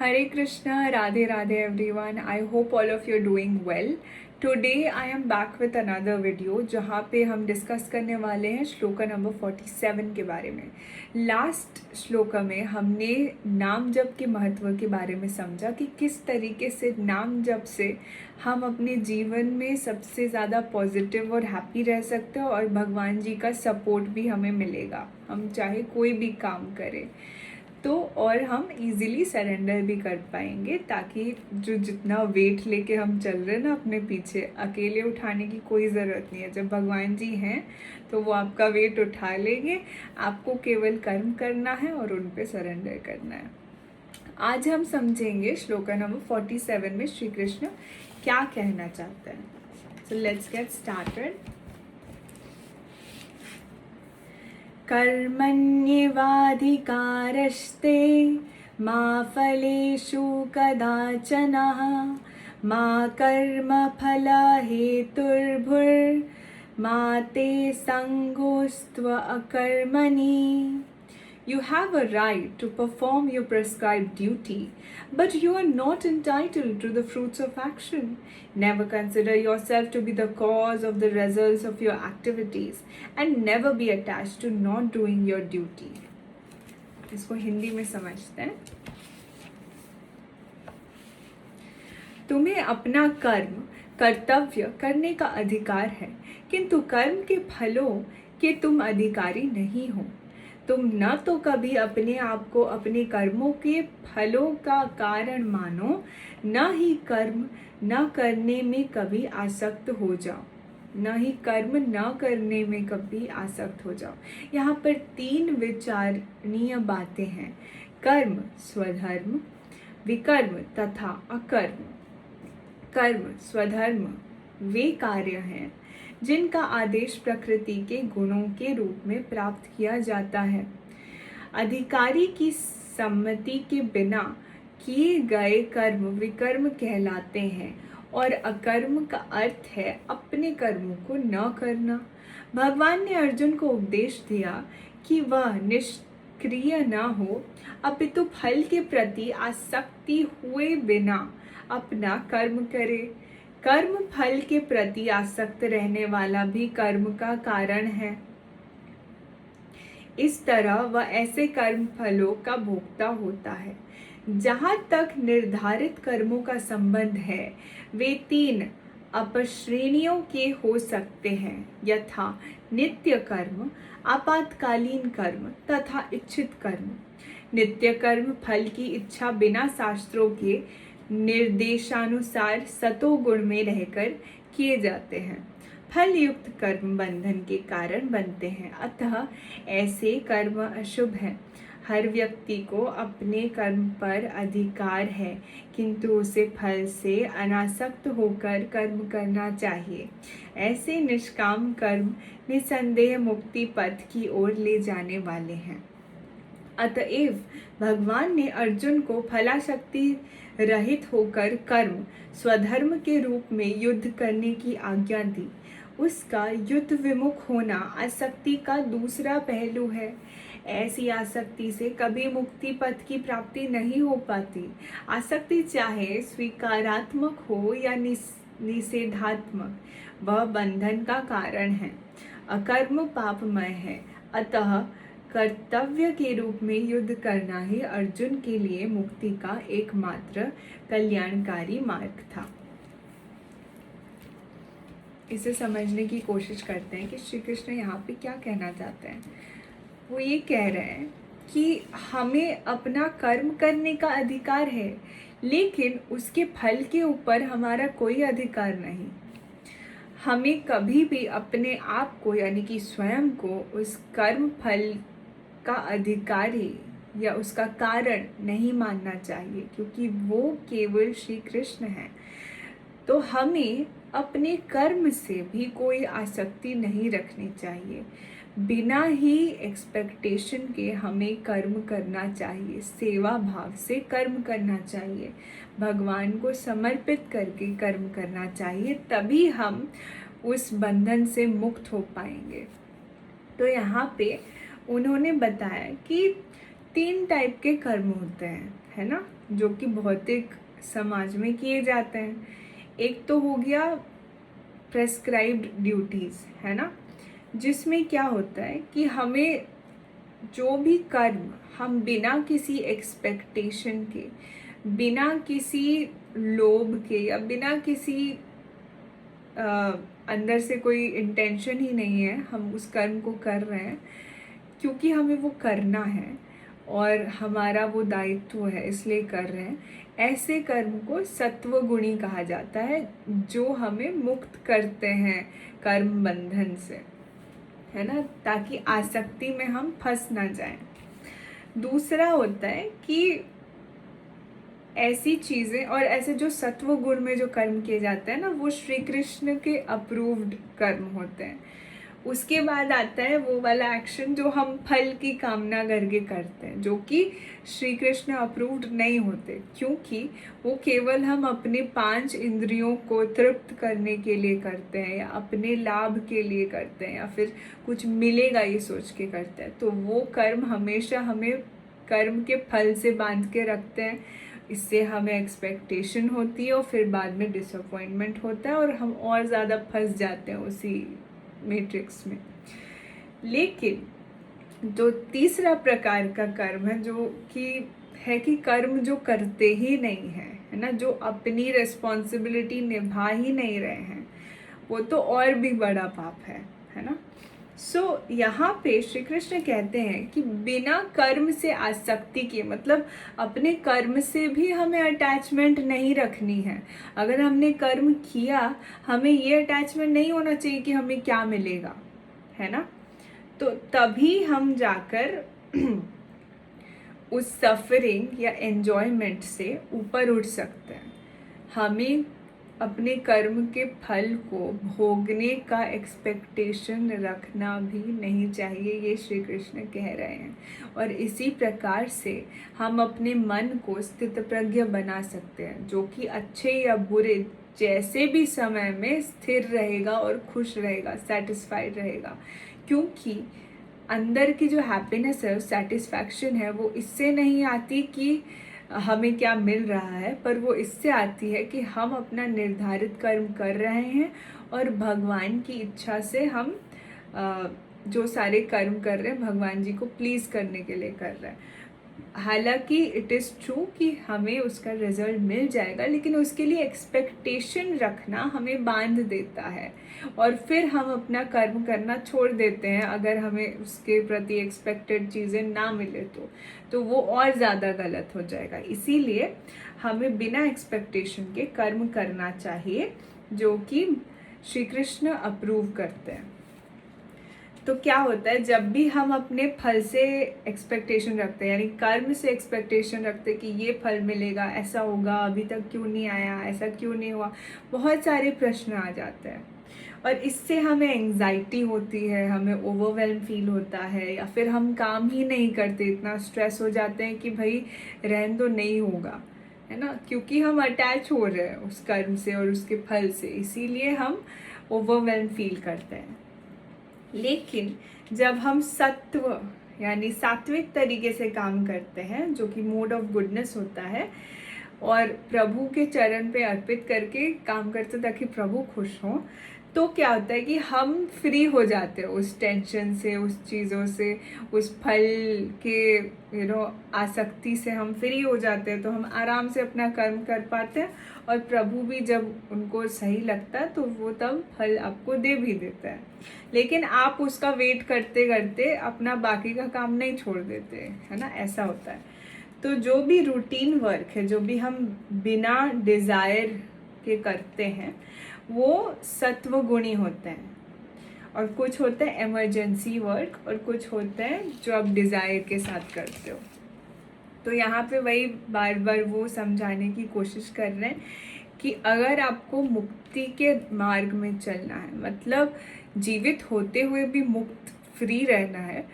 Hare Krishna, Radhe Radhe everyone. I hope all of you are doing well. Today I am back with another video जहाँ पे हम discuss करने वाले हैं shloka number 47 के बारे में। लास्ट श्लोका में हमने नाम जप के महत्व के बारे में समझा कि किस तरीके से नाम जप से हम अपने जीवन में सबसे ज़्यादा पॉजिटिव और हैप्पी रह सकते हैं और भगवान जी का सपोर्ट भी हमें मिलेगा, हम चाहे कोई भी काम करें तो, और हम इजीली सरेंडर भी कर पाएंगे, ताकि जो जितना वेट लेके हम चल रहे हैं ना अपने पीछे, अकेले उठाने की कोई ज़रूरत नहीं है। जब भगवान जी हैं तो वो आपका वेट उठा लेंगे, आपको केवल कर्म करना है और उन पे सरेंडर करना है। आज हम समझेंगे श्लोका नंबर 47 में श्री कृष्ण क्या कहना चाहते हैं। So let's get started. कर्मण्येवाधिकारस्ते मा फलेषु कदाचनः मा कर्मफलहेतुर्भुर्मा ते संगोऽस्त्व अकर्मणि। You have a right to perform your prescribed duty, but you are not entitled to the fruits of action. Never consider yourself to be the cause of the results of your activities, and never be attached to not doing your duty. इसको हिंदी में समझते हैं। तुम्हें अपना कर्म कर्तव्य करने का अधिकार है, किंतु कर्म के फलों के तुम अधिकारी नहीं हो। तुम न तो कभी अपने आप को अपने कर्मों के फलों का कारण मानो, न ही कर्म न करने में कभी आसक्त हो जाओ, न ही कर्म न करने में कभी आसक्त हो जाओ। यहाँ पर 3 विचारणीय बातें हैं। कर्म स्वधर्म, विकर्म तथा अकर्म। कर्म स्वधर्म वे कार्य हैं जिनका आदेश प्रकृति के गुणों के रूप में प्राप्त किया जाता है। अधिकारी की सम्मति के बिना किए गए कर्म विकर्म कहलाते हैं, और अकर्म का अर्थ है अपने कर्मों को न करना। भगवान ने अर्जुन को उपदेश दिया कि वह निष्क्रिय न हो, अपितु फल के प्रति आसक्ति हुए बिना अपना कर्म करे। कर्म फल के प्रति आसक्त रहने वाला भी कर्म का कारण है। इस तरह वह ऐसे कर्म फलों का भोक्ता होता है। जहाँ तक निर्धारित कर्मों का संबंध है, वे 3 अपश्रेणियों के हो सकते हैं, यथा नित्य कर्म, आपातकालीन कर्म तथा इच्छित कर्म। नित्य कर्म फल की इच्छा बिना शास्त्रों के निर्देशानुसार सतोगुण में रहकर किए जाते हैं। फल युक्त कर्म बंधन के कारण बनते हैं, अतः ऐसे कर्म अशुभ हैं। हर व्यक्ति को अपने कर्म पर अधिकार है, किंतु उसे फल से अनासक्त होकर कर्म करना चाहिए। ऐसे निष्काम कर्म निसंदेह मुक्ति पथ की ओर ले जाने वाले हैं। अतएव भगवान ने अर्जुन को फलाशक्ति रहित होकर कर्म स्वधर्म के रूप में युद्ध करने की आज्ञा दी। उसका युद्ध विमुख होना आसक्ति का दूसरा पहलू है। ऐसी आसक्ति से कभी मुक्ति पथ की प्राप्ति नहीं हो पाती। आसक्ति चाहे स्वीकारात्मक हो या निषेधात्मक, वह बंधन का कारण है। अकर्म पापमय है, अतः कर्तव्य के रूप में युद्ध करना ही अर्जुन के लिए मुक्ति का एकमात्र कल्याणकारी मार्ग था। इसे समझने की कोशिश करते हैं कि श्री कृष्ण यहाँ पे क्या कहना चाहते हैं। वो ये कह रहे हैं कि हमें अपना कर्म करने का अधिकार है, लेकिन उसके फल के ऊपर हमारा कोई अधिकार नहीं। हमें कभी भी अपने आप को यानी कि स्वयं को उस कर्म फल का अधिकारी या उसका कारण नहीं मानना चाहिए, क्योंकि वो केवल श्री कृष्ण हैं। तो हमें अपने कर्म से भी कोई आसक्ति नहीं रखनी चाहिए। बिना ही एक्सपेक्टेशन के हमें कर्म करना चाहिए, सेवा भाव से कर्म करना चाहिए, भगवान को समर्पित करके कर्म करना चाहिए, तभी हम उस बंधन से मुक्त हो पाएंगे। तो यहाँ पे उन्होंने बताया कि 3 टाइप के कर्म होते हैं, है ना, जो कि भौतिक समाज में किए जाते हैं। एक तो हो गया प्रेस्क्राइब्ड ड्यूटीज़, है ना, जिसमें क्या होता है कि हमें जो भी कर्म हम बिना किसी एक्सपेक्टेशन के, बिना किसी लोभ के या बिना किसी अंदर से कोई इंटेंशन ही नहीं है, हम उस कर्म को कर रहे हैं क्योंकि हमें वो करना है और हमारा वो दायित्व है इसलिए कर रहे हैं, ऐसे कर्म को सत्व गुणी कहा जाता है, जो हमें मुक्त करते हैं कर्म बंधन से, है ना, ताकि आसक्ति में हम फंस ना जाएं। दूसरा होता है कि ऐसी चीज़ें और ऐसे जो सत्व गुण में जो कर्म किए जाते हैं ना, वो श्री कृष्ण के अप्रूव्ड कर्म होते हैं। उसके बाद आता है वो वाला एक्शन जो हम फल की कामना करके करते हैं, जो कि श्री कृष्ण अप्रूव्ड नहीं होते, क्योंकि वो केवल हम अपने 5 इंद्रियों को तृप्त करने के लिए करते हैं या अपने लाभ के लिए करते हैं या फिर कुछ मिलेगा ये सोच के करते हैं। तो वो कर्म हमेशा हमें कर्म के फल से बांध के रखते हैं। इससे हमें एक्सपेक्टेशन होती है और फिर बाद में डिसअपॉइंटमेंट होता है और हम और ज़्यादा फंस जाते हैं उसी मैट्रिक्स में। लेकिन जो तीसरा प्रकार का कर्म है, जो कि है कि कर्म जो करते ही नहीं है ना, जो अपनी रिस्पॉन्सिबिलिटी निभा ही नहीं रहे हैं, वो तो और भी बड़ा पाप है ना। यहाँ पे श्री कृष्ण कहते हैं कि बिना कर्म से आसक्ति के, मतलब अपने कर्म से भी हमें अटैचमेंट नहीं रखनी है। अगर हमने कर्म किया, हमें ये अटैचमेंट नहीं होना चाहिए कि हमें क्या मिलेगा, है ना। तो तभी हम जाकर उस सफरिंग या एन्जॉयमेंट से ऊपर उठ सकते हैं। हमें अपने कर्म के फल को भोगने का एक्सपेक्टेशन रखना भी नहीं चाहिए, ये श्री कृष्ण कह रहे हैं। और इसी प्रकार से हम अपने मन को स्थितप्रज्ञ बना सकते हैं, जो कि अच्छे या बुरे जैसे भी समय में स्थिर रहेगा और खुश रहेगा, सेटिस्फाइड रहेगा। क्योंकि अंदर की जो हैप्पीनेस है, सेटिस्फैक्शन है, वो इससे नहीं आती कि हमें क्या मिल रहा है, पर वो इससे आती है कि हम अपना निर्धारित कर्म कर रहे हैं और भगवान की इच्छा से हम जो सारे कर्म कर रहे हैं भगवान जी को प्लीज़ करने के लिए कर रहे हैं। हालांकि इट इज़ ट्रू कि हमें उसका रिजल्ट मिल जाएगा, लेकिन उसके लिए एक्सपेक्टेशन रखना हमें बांध देता है और फिर हम अपना कर्म करना छोड़ देते हैं अगर हमें उसके प्रति एक्सपेक्टेड चीज़ें ना मिले तो वो और ज़्यादा गलत हो जाएगा। इसीलिए हमें बिना एक्सपेक्टेशन के कर्म करना चाहिए, जो कि श्री कृष्ण अप्रूव करते हैं। तो क्या होता है, जब भी हम अपने फल से एक्सपेक्टेशन रखते हैं, यानी कर्म से एक्सपेक्टेशन रखते हैं कि ये फल मिलेगा, ऐसा होगा, अभी तक क्यों नहीं आया, ऐसा क्यों नहीं हुआ, बहुत सारे प्रश्न आ जाते हैं और इससे हमें एंग्जाइटी होती है, हमें ओवरवेल्म फील होता है, या फिर हम काम ही नहीं करते, इतना स्ट्रेस हो जाते हैं कि भाई रहन दो, नहीं होगा, है ना, क्योंकि हम अटैच हो रहे हैं उस कर्म से और उसके फल से, इसीलिए हम ओवरवेल्म फील करते हैं। लेकिन जब हम सत्व यानी सात्विक तरीके से काम करते हैं, जो कि मोड ऑफ गुडनेस होता है, और प्रभु के चरण पे अर्पित करके काम करते हैं ताकि प्रभु खुश हों, तो क्या होता है कि हम फ्री हो जाते हैं उस टेंशन से, उस चीज़ों से, उस फल के आसक्ति से हम फ्री हो जाते हैं। तो हम आराम से अपना कर्म कर पाते हैं और प्रभु भी जब उनको सही लगता है तो वो तब फल आपको दे भी देता है। लेकिन आप उसका वेट करते करते अपना बाकी का काम नहीं छोड़ देते, है ना, ऐसा होता है। तो जो भी रूटीन वर्क है, जो भी हम बिना डिज़ायर के करते हैं, वो सत्व गुणी होते हैं, और कुछ होते हैं इमरजेंसी वर्क और कुछ होते हैं जो आप डिज़ायर के साथ करते हो। तो यहाँ पे वही बार बार वो समझाने की कोशिश कर रहे हैं कि अगर आपको मुक्ति के मार्ग में चलना है, मतलब जीवित होते हुए भी मुक्त फ्री रहना है,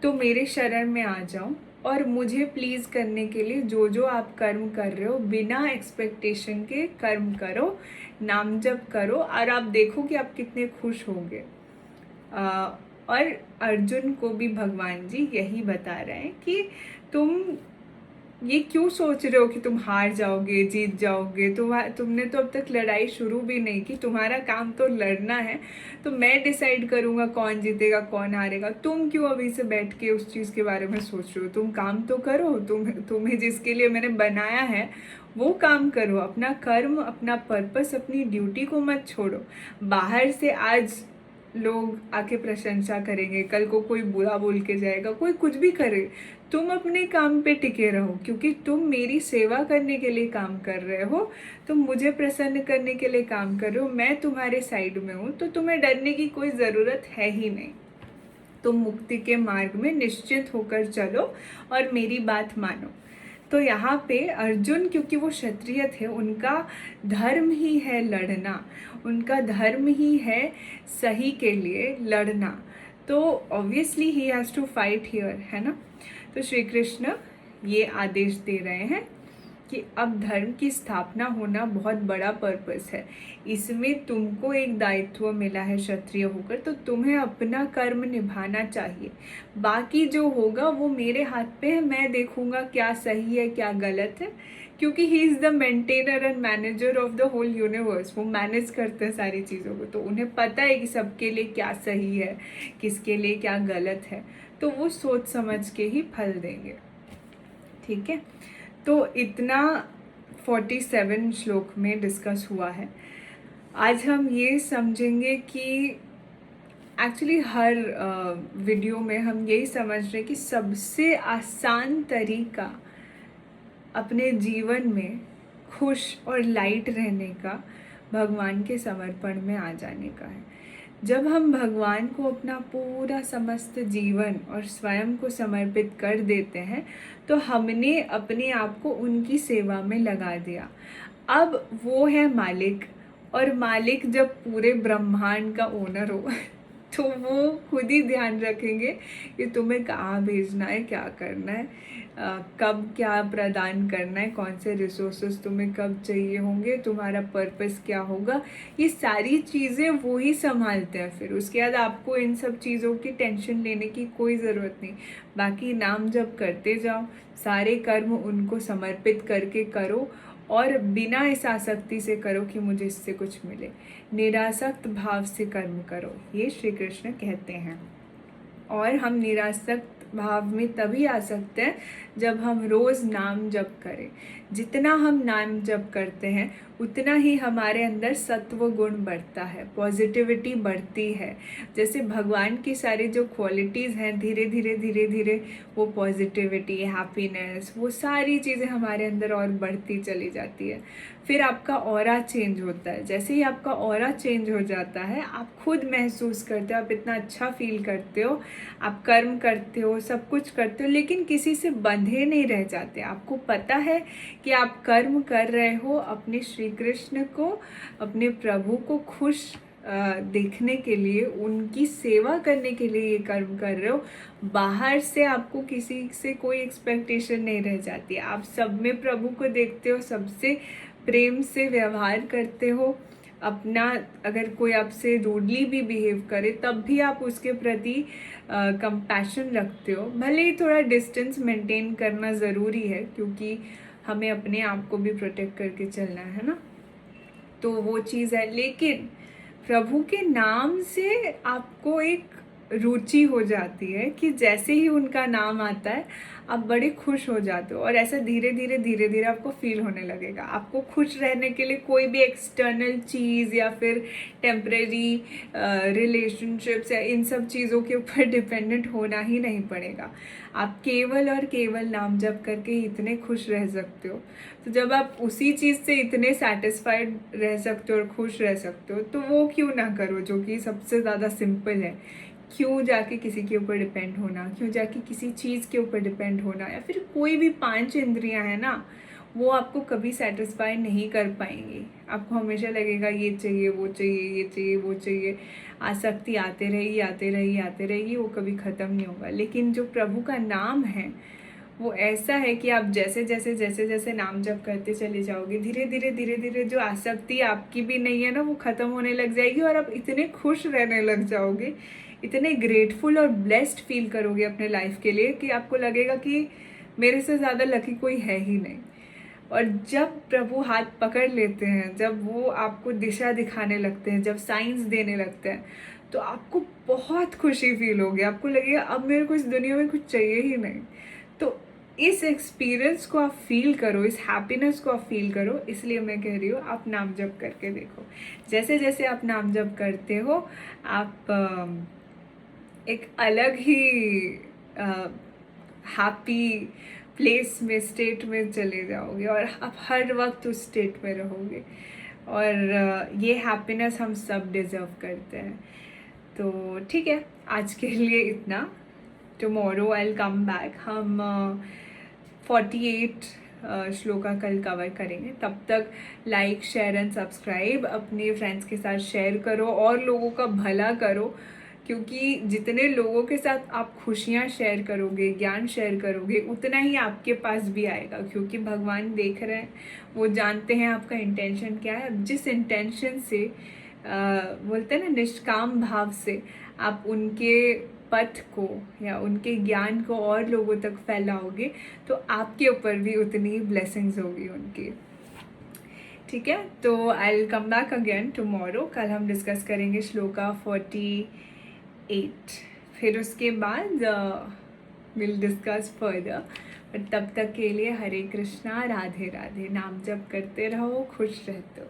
तो मेरे शरण में आ जाओ और मुझे प्लीज़ करने के लिए जो जो आप कर्म कर रहे हो बिना एक्सपेक्टेशन के कर्म करो, नाम जप करो, और आप देखो कि आप कितने खुश होंगे। और अर्जुन को भी भगवान जी यही बता रहे हैं कि तुम ये क्यों सोच रहे हो कि तुम हार जाओगे, जीत जाओगे? तुमने तो अब तक लड़ाई शुरू भी नहीं की। तुम्हारा काम तो लड़ना है। तो मैं डिसाइड करूँगा कौन जीतेगा कौन हारेगा। तुम क्यों अभी से बैठ के उस चीज़ के बारे में सोच रहे हो? तुम काम तो करो। तुम्हें जिसके लिए मैंने बनाया है वो काम करो। अपना कर्म, अपना पर्पस, अपनी ड्यूटी को मत छोड़ो। बाहर से आज लोग आके प्रशंसा करेंगे, कल को कोई बुरा बोल के जाएगा, कोई कुछ भी करे, तुम अपने काम पे टिके रहो, क्योंकि तुम मेरी सेवा करने के लिए काम कर रहे हो। तुम मुझे प्रसन्न करने के लिए काम कर रहे हो। मैं तुम्हारे साइड में हूँ, तो तुम्हें डरने की कोई ज़रूरत है ही नहीं। तुम मुक्ति के मार्ग में निश्चित होकर चलो और मेरी बात मानो। तो यहाँ पे अर्जुन, क्योंकि वो क्षत्रिय थे, उनका धर्म ही है लड़ना, उनका धर्म ही है सही के लिए लड़ना। तो obviously he has to fight here, है ना। तो श्री कृष्ण ये आदेश दे रहे हैं कि अब धर्म की स्थापना होना बहुत बड़ा पर्पस है। इसमें तुमको एक दायित्व मिला है क्षत्रिय होकर, तो तुम्हें अपना कर्म निभाना चाहिए। बाकी जो होगा वो मेरे हाथ पे है। मैं देखूंगा क्या सही है क्या गलत है, क्योंकि he is the maintainer and manager of the whole universe. वो मैनेज करते हैं सारी चीज़ों को, तो उन्हें पता है कि सबके लिए क्या सही है, किसके लिए क्या गलत है। तो वो सोच समझ के ही फल देंगे। ठीक है। तो इतना 47 श्लोक में डिस्कस हुआ है। आज हम ये समझेंगे कि एक्चुअली हर वीडियो में हम यही समझ रहे हैं कि सबसे आसान तरीका अपने जीवन में खुश और लाइट रहने का भगवान के समर्पण में आ जाने का है। जब हम भगवान को अपना पूरा समस्त जीवन और स्वयं को समर्पित कर देते हैं, तो हमने अपने आप को उनकी सेवा में लगा दिया। अब वो है मालिक, और मालिक जब पूरे ब्रह्मांड का ओनर हो तो वो खुद ही ध्यान रखेंगे कि तुम्हें कहाँ भेजना है, क्या करना है, कब क्या प्रदान करना है, कौन से रिसोर्सेज तुम्हें कब चाहिए होंगे, तुम्हारा पर्पस क्या होगा। ये सारी चीज़ें वो ही संभालते हैं। फिर उसके बाद आपको इन सब चीज़ों की टेंशन लेने की कोई ज़रूरत नहीं। बाकी नाम जप करते जाओ, सारे कर्म उनको समर्पित करके करो, और बिना इस आसक्ति से करो कि मुझे इससे कुछ मिले। निरासक्त भाव से कर्म करो, ये श्री कृष्ण कहते हैं। और हम निरासक्त भाव में तभी आ सकते हैं जब हम रोज़ नाम जप करें। जितना हम नाम जप करते हैं उतना ही हमारे अंदर सत्व गुण बढ़ता है, पॉजिटिविटी बढ़ती है। जैसे भगवान की सारी जो क्वालिटीज़ हैं, धीरे धीरे धीरे धीरे वो पॉजिटिविटी, हैप्पीनेस, वो सारी चीज़ें हमारे अंदर और बढ़ती चली जाती है। फिर आपका ऑरा चेंज होता है। जैसे ही आपका ऑरा चेंज हो जाता है, आप खुद महसूस करते हो, आप इतना अच्छा फील करते हो, आप कर्म करते हो, सब कुछ करते हो, लेकिन किसी से बंधे नहीं रह जाते। आपको पता है कि आप कर्म कर रहे हो अपने श्री कृष्ण को, अपने प्रभु को खुश देखने के लिए, उनकी सेवा करने के लिए ये कर्म कर रहे हो। बाहर से आपको किसी से कोई एक्सपेक्टेशन नहीं रह जाती। आप सब में प्रभु को देखते हो, सबसे प्रेम से व्यवहार करते हो। अपना, अगर कोई आपसे रूडली भी बिहेव करे तब भी आप उसके प्रति कंपैशन रखते हो। भले ही थोड़ा डिस्टेंस मेंटेन करना ज़रूरी है, क्योंकि हमें अपने आप को भी प्रोटेक्ट करके चलना है ना। तो वो चीज़ है। लेकिन प्रभु के नाम से आपको एक रुचि हो जाती है कि जैसे ही उनका नाम आता है आप बड़े खुश हो जाते हो, और ऐसा धीरे धीरे धीरे धीरे आपको फील होने लगेगा। आपको खुश रहने के लिए कोई भी एक्सटर्नल चीज़ या फिर टेम्परेरी रिलेशनशिप्स या इन सब चीज़ों के ऊपर डिपेंडेंट होना ही नहीं पड़ेगा। आप केवल और केवल नाम जप करके ही इतने खुश रह सकते हो। तो जब आप उसी चीज़ से इतने सेटिस्फाइड रह सकते हो और खुश रह सकते हो, तो वो क्यों ना करो जो कि सबसे ज़्यादा सिंपल है। क्यों जाके किसी के ऊपर डिपेंड होना, क्यों जाके किसी चीज़ के ऊपर डिपेंड होना, या फिर कोई भी 5 इंद्रियां हैं ना, वो आपको कभी सेटिस्फाई नहीं कर पाएंगी। आपको हमेशा लगेगा ये चाहिए वो चाहिए, ये चाहिए वो चाहिए। आसक्ति आते रहेगी आते रहेगी आते रहेगी, वो कभी ख़त्म नहीं होगा। लेकिन जो प्रभु का नाम है वो ऐसा है कि आप जैसे जैसे जैसे जैसे नाम जप करते चले जाओगे, धीरे धीरे धीरे धीरे जो आसक्ति आपकी भी नहीं है ना, वो ख़त्म होने लग जाएगी, और आप इतने खुश रहने लग जाओगे, इतने ग्रेटफुल और ब्लेस्ड फील करोगे अपने लाइफ के लिए कि आपको लगेगा कि मेरे से ज़्यादा लकी कोई है ही नहीं। और जब प्रभु हाथ पकड़ लेते हैं, जब वो आपको दिशा दिखाने लगते हैं, जब साइंस देने लगते हैं, तो आपको बहुत खुशी फील होगी। आपको लगेगा अब मेरे को इस दुनिया में कुछ चाहिए ही नहीं। तो इस एक्सपीरियंस को आप फील करो, इस हैप्पीनेस को आप फील करो, इसलिए मैं कह रही हूँ आप नाम जप करके देखो। जैसे जैसे आप नाम जप करते हो, आप एक अलग ही हैप्पी प्लेस में, स्टेट में चले जाओगे और आप हर वक्त उस स्टेट में रहोगे। और ये हैप्पीनेस हम सब डिज़र्व करते हैं। तो ठीक है, आज के लिए इतना। Tomorrow I will come back. हम 48 श्लोका कल कवर करेंगे। तब तक लाइक, शेयर एंड सब्सक्राइब अपने फ्रेंड्स के साथ शेयर करो और लोगों का भला करो, क्योंकि जितने लोगों के साथ आप खुशियाँ शेयर करोगे, ज्ञान शेयर करोगे, उतना ही आपके पास भी आएगा। क्योंकि भगवान देख रहे हैं, वो जानते हैं आपका इंटेंशन क्या है। जिस इंटेंशन से बोलते हैं ना, निष्काम भाव से आप उनके पथ को या उनके ज्ञान को और लोगों तक फैलाओगे, तो आपके ऊपर भी उतनी ब्लेसिंग्स होगी उनकी। ठीक है, तो I will come back again tomorrow. कल हम डिस्कस करेंगे श्लोका 48। फिर उसके बाद विल डिस्कस फर्दर। बट तब तक के लिए हरे कृष्णा, राधे राधे। नाम जप करते रहो, खुश रहते हो।